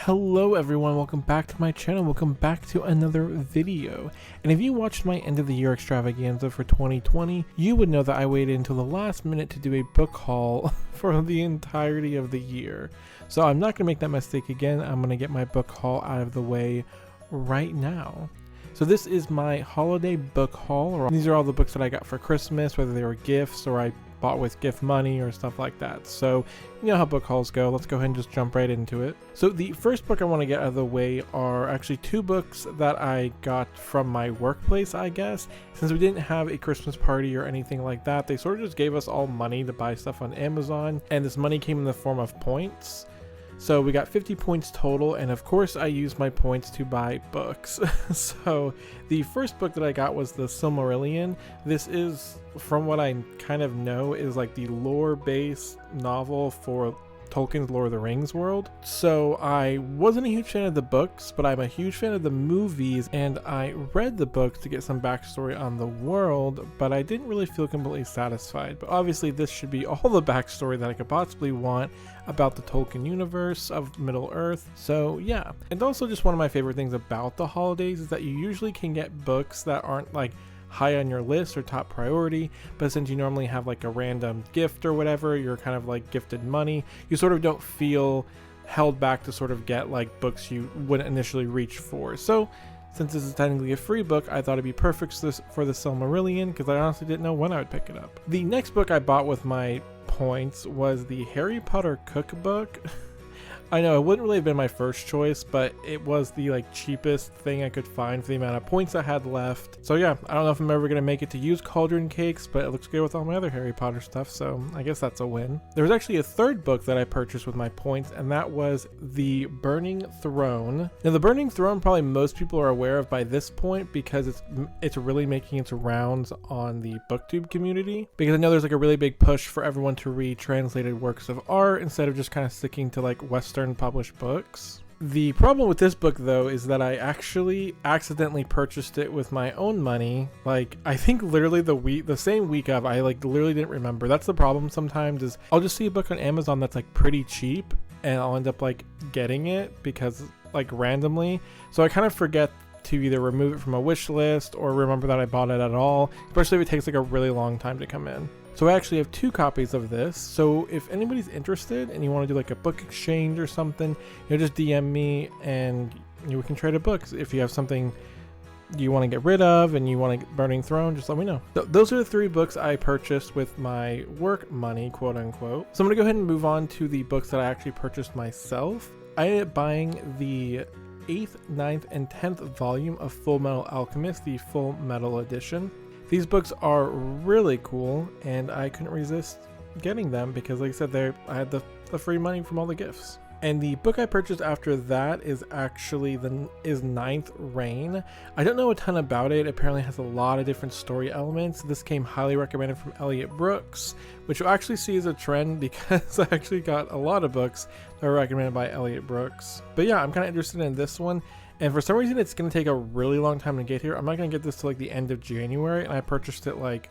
Hello everyone, welcome back to my channel, welcome back to another video. And if you watched my end of the year extravaganza for 2020, you would know that I waited until the last minute to do a book haul for the entirety of the year. So I'm not going to make that mistake again. I'm going to get my book haul out of the way right now. So this is my holiday book haul. These are all the books that I got for Christmas, whether they were gifts or I bought with gift money or stuff like that. So you know how book hauls go. Let's go ahead and just jump right into it. So the first book I want to get out of the way are actually two books that I got from my workplace, I guess. Since we didn't have a Christmas party or anything like that, they sort of just gave us all money to buy stuff on Amazon, and this money came in the form of points. So we got 50 points total, and of course I used my points to buy books. So the first book that I got was the Silmarillion. This is, from what I kind of know, is like the lore-based novel for Tolkien's Lord of the Rings world. So I wasn't a huge fan of the books, but I'm a huge fan of the movies, and I read the books to get some backstory on the world, but I didn't really feel completely satisfied. But obviously this should be all the backstory that I could possibly want about the Tolkien universe of Middle-earth. So yeah, and also just one of my favorite things about the holidays is that you usually can get books that aren't like high on your list or top priority, but since you normally have like a random gift or whatever, you're kind of like gifted money, you sort of don't feel held back to sort of get like books you wouldn't initially reach for. So since this is technically a free book, I thought it'd be perfect for the Silmarillion, because I honestly didn't know when I would pick it up. The next book I bought with my points was the Harry Potter cookbook. I know it wouldn't really have been my first choice, but it was the like cheapest thing I could find for the amount of points I had left. So yeah, I don't know if I'm ever gonna make it to use cauldron cakes, but it looks good with all my other Harry Potter stuff, so I guess that's a win. There was actually a third book that I purchased with my points, and that was The Burning Throne. Now the Burning Throne, probably most people are aware of by this point, because it's really making its rounds on the booktube community, because I know there's like a really big push for everyone to read translated works of art instead of just kind of sticking to like Western published books. The problem with this book though is that I actually accidentally purchased it with my own money. Like I think literally the same week of, I like literally didn't remember. That's the problem sometimes, is I'll just see a book on Amazon that's like pretty cheap and I'll end up like getting it because like randomly. So I kind of forget to either remove it from a wish list or remember that I bought it at all, especially if it takes like a really long time to come in. So I actually have two copies of this, so if anybody's interested and you want to do like a book exchange or something, just DM me and we can trade a book. If you have something you want to get rid of and you want to get Burning Throne, just let me know. So those are the three books I purchased with my work money, quote unquote. So I'm going to go ahead and move on to the books that I actually purchased myself. I ended up buying the 8th, 9th, and 10th volume of Full Metal Alchemist, the Full Metal Edition. These books are really cool, and I couldn't resist getting them because, like I said, I had the free money from all the gifts. And the book I purchased after that is actually Ninth Reign. I don't know a ton about it. Apparently it has a lot of different story elements. This came highly recommended from Elliot Brooks, which you'll actually see as a trend because I actually got a lot of books that were recommended by Elliot Brooks. But yeah, I'm kind of interested in this one. And for some reason, it's going to take a really long time to get here. I'm not going to get this till like the end of January, and I purchased it like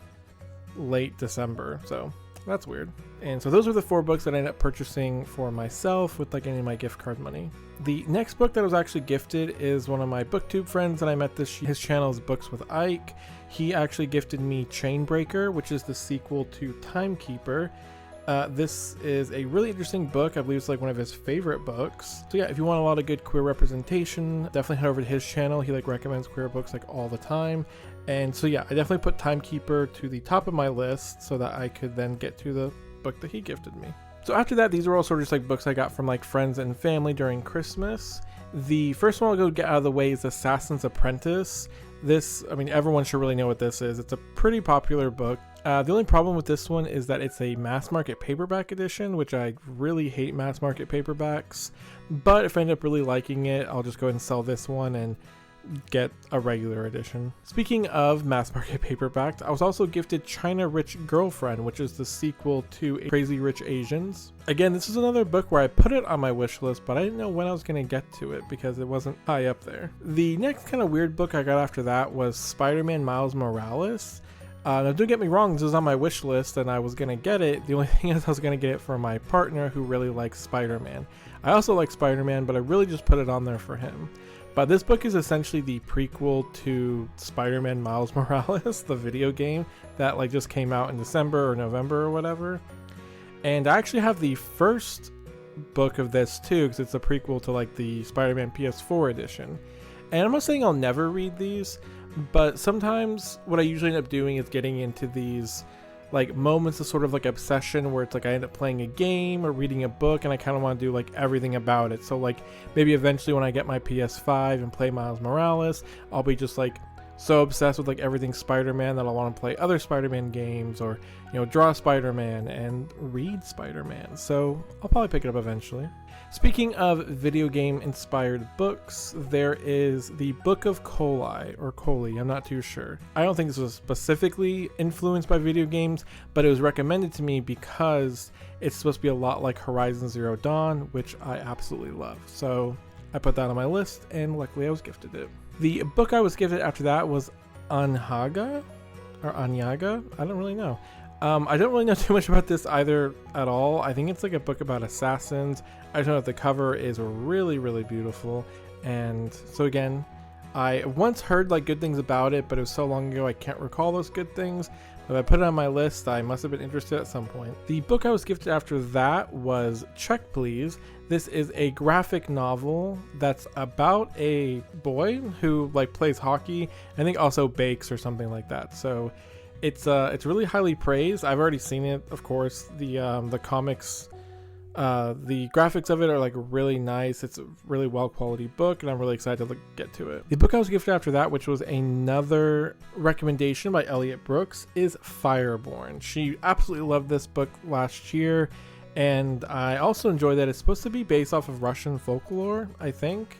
late December. So that's weird. And so those are the four books that I ended up purchasing for myself with like any of my gift card money. The next book that was actually gifted is one of my booktube friends that I met his channel is Books with Ike. He actually gifted me Chainbreaker, which is the sequel to Timekeeper. This is a really interesting book. I believe it's like one of his favorite books. So yeah, if you want a lot of good queer representation, definitely head over to his channel. He like recommends queer books like all the time. And so yeah, I definitely put Timekeeper to the top of my list so that I could then get to the book that he gifted me. So after that, these are all sort of just like books I got from like friends and family during Christmas. The first one I'll go get out of the way is Assassin's Apprentice. This, I mean, everyone should really know what this is. It's a pretty popular book. The only problem with this one is that it's a mass market paperback edition, which I really hate mass market paperbacks. But if I end up really liking it, I'll just go ahead and sell this one and get a regular edition. Speaking of mass market paperbacks, I was also gifted China Rich Girlfriend, which is the sequel to Crazy Rich Asians. Again, this is another book where I put it on my wish list, but I didn't know when I was going to get to it because it wasn't high up there. The next kind of weird book I got after that was Spider-Man Miles Morales. Now don't get me wrong, this was on my wish list and I was going to get it. The only thing is I was going to get it for my partner who really likes Spider-Man. I also like Spider-Man, but I really just put it on there for him. But this book is essentially the prequel to Spider-Man Miles Morales, the video game that like just came out in December or November or whatever. And I actually have the first book of this too, because it's a prequel to like the Spider-Man PS4 edition. And I'm not saying I'll never read these, but sometimes what I usually end up doing is getting into these like moments of sort of like obsession where it's like I end up playing a game or reading a book and I kind of want to do like everything about it. So like maybe eventually when I get my PS5 and play Miles Morales, I'll be just like so obsessed with like everything Spider-Man that I'll want to play other Spider-Man games, or you know, draw Spider-Man and read Spider-Man. So I'll probably pick it up eventually. Speaking of video game inspired books, there is the Book of Coli, or Coli, I'm not too sure. I don't think this was specifically influenced by video games, but it was recommended to me because it's supposed to be a lot like Horizon Zero Dawn, which I absolutely love. So I put that on my list and luckily I was gifted it. The book I was gifted after that was Anhaga, or Anyaga, I don't really know. I don't really know too much about this either at all. I think it's like a book about assassins. I just know that the cover is really, really beautiful. And so again, I once heard like good things about it, but it was so long ago I can't recall those good things. But if I put it on my list, I must have been interested at some point. The book I was gifted after that was Check Please. This is a graphic novel that's about a boy who like plays hockey, I think also bakes or something like that. So it's really highly praised. I've already seen it, of course. The comics, the graphics of it are like really nice. It's a really well quality book and I'm really excited to get to it. The book I was gifted after that, which was another recommendation by Elliot Brooks, is Fireborn. She absolutely loved this book last year, and I also enjoy that it's supposed to be based off of Russian folklore, I think.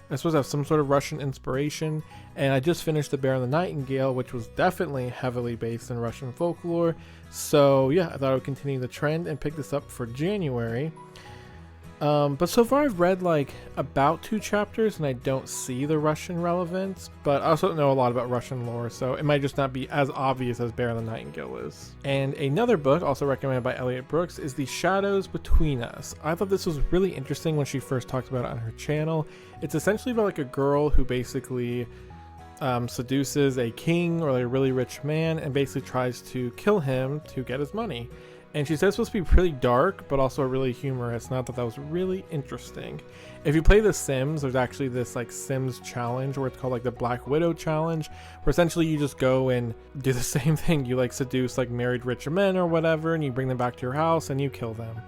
It's supposed to have some sort of Russian inspiration, and I just finished The Bear and the Nightingale, which was definitely heavily based in Russian folklore. So yeah, I thought I would continue the trend and pick this up for January. But so far I've read like about 2 chapters and I don't see the Russian relevance, but I also don't know a lot about Russian lore, so it might just not be as obvious as Bear and the Nightingale is. And another book also recommended by Elliot Brooks is The Shadows Between Us. I thought this was really interesting when she first talked about it on her channel. It's essentially about like a girl who basically seduces a king or like a really rich man and basically tries to kill him to get his money. And she said it's supposed to be pretty dark, but also really humorous. And I thought that was really interesting. If you play The Sims, there's actually this like Sims challenge where it's called like the Black Widow challenge, where essentially you just go and do the same thing. You like seduce like married rich men or whatever, and you bring them back to your house and you kill them.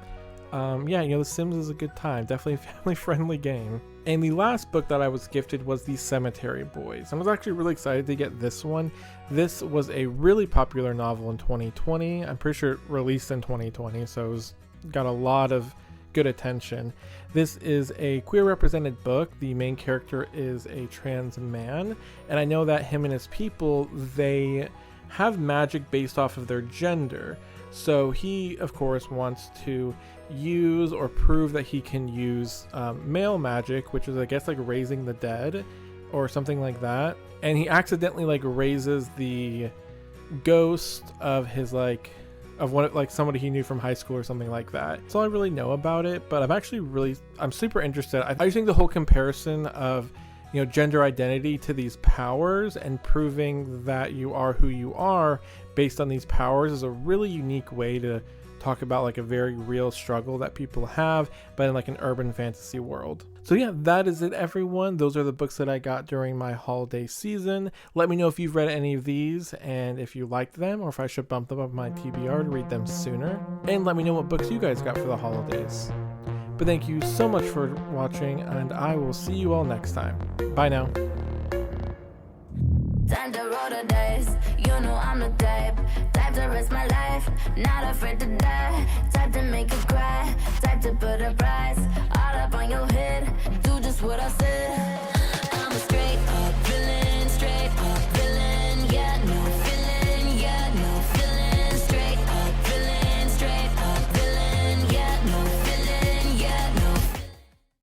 Yeah, you know, The Sims is a good time. Definitely a family-friendly game. And the last book that I was gifted was The Cemetery Boys. I was actually really excited to get this one. This was a really popular novel in 2020. I'm pretty sure it released in 2020, so it got a lot of good attention. This is a queer represented book. The main character is a trans man, and I know that him and his people, they have magic based off of their gender. So he, of course, wants to use or prove that he can use male magic, which is, I guess, like raising the dead or something like that. And he accidentally like raises the ghost of his of one, like somebody he knew from high school or something like that. That's all I really know about it, but I'm super interested. I just think the whole comparison of, you know, gender identity to these powers and proving that you are who you are based on these powers is a really unique way to talk about like a very real struggle that people have, but in like an urban fantasy world. So yeah, that is it, everyone. Those are the books that I got during my holiday season. Let me know if you've read any of these and if you liked them, or if I should bump them up my TBR to read them sooner. And let me know what books you guys got for the holidays. But thank you so much for watching, and I will see you all next time. Bye now. Time to roll the dice, you know I'm the type to risk my life, not afraid to die, type to make you cry, type to put a price all up on your head, do just what I said.